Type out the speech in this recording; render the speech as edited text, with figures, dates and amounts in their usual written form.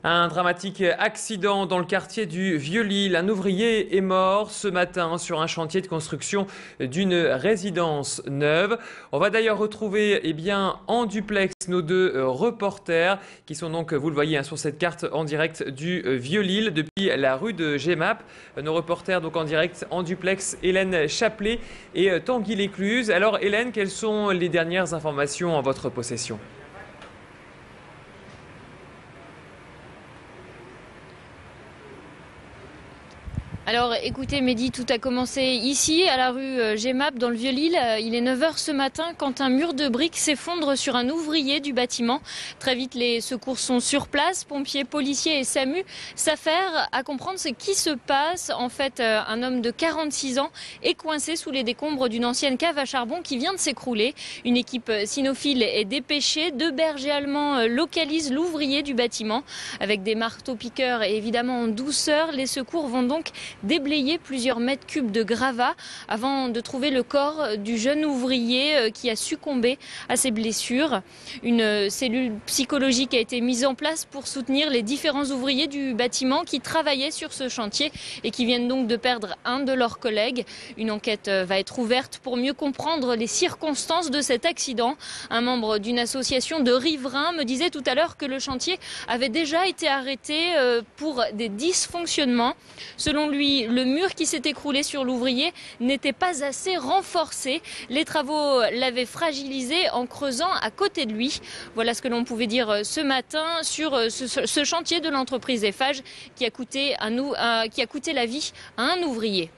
Un dramatique accident dans le quartier du Vieux-Lille. Un ouvrier est mort ce matin sur un chantier de construction d'une résidence neuve. On va d'ailleurs retrouver en duplex nos deux reporters qui sont donc, vous le voyez sur cette carte, en direct du Vieux-Lille depuis la rue de Gemap. Nos reporters donc en direct en duplex, Hélène Chaplet et Tanguy Lécluse. Alors Hélène, quelles sont les dernières informations en votre possession ? Alors écoutez Mehdi, tout a commencé ici à la rue Gemap dans le Vieux-Lille. Il est 9 h ce matin quand un mur de briques s'effondre sur un ouvrier du bâtiment. Très vite les secours sont sur place, pompiers, policiers et SAMU s'affairent à comprendre ce qui se passe. En fait, un homme de 46 ans est coincé sous les décombres d'une ancienne cave à charbon qui vient de s'écrouler. Une équipe cynophile est dépêchée. 2 bergers allemands localisent l'ouvrier du bâtiment. Avec des marteaux-piqueurs et évidemment en douceur, les secours vont donc déblayer plusieurs mètres cubes de gravats avant de trouver le corps du jeune ouvrier qui a succombé à ses blessures. Une cellule psychologique a été mise en place pour soutenir les différents ouvriers du bâtiment qui travaillaient sur ce chantier et qui viennent donc de perdre un de leurs collègues. Une enquête va être ouverte pour mieux comprendre les circonstances de cet accident. Un membre d'une association de riverains me disait tout à l'heure que le chantier avait déjà été arrêté pour des dysfonctionnements. Selon lui, le mur qui s'est écroulé sur l'ouvrier n'était pas assez renforcé. Les travaux l'avaient fragilisé en creusant à côté de lui. Voilà ce que l'on pouvait dire ce matin sur ce chantier de l'entreprise Eiffage qui a coûté la vie à un ouvrier.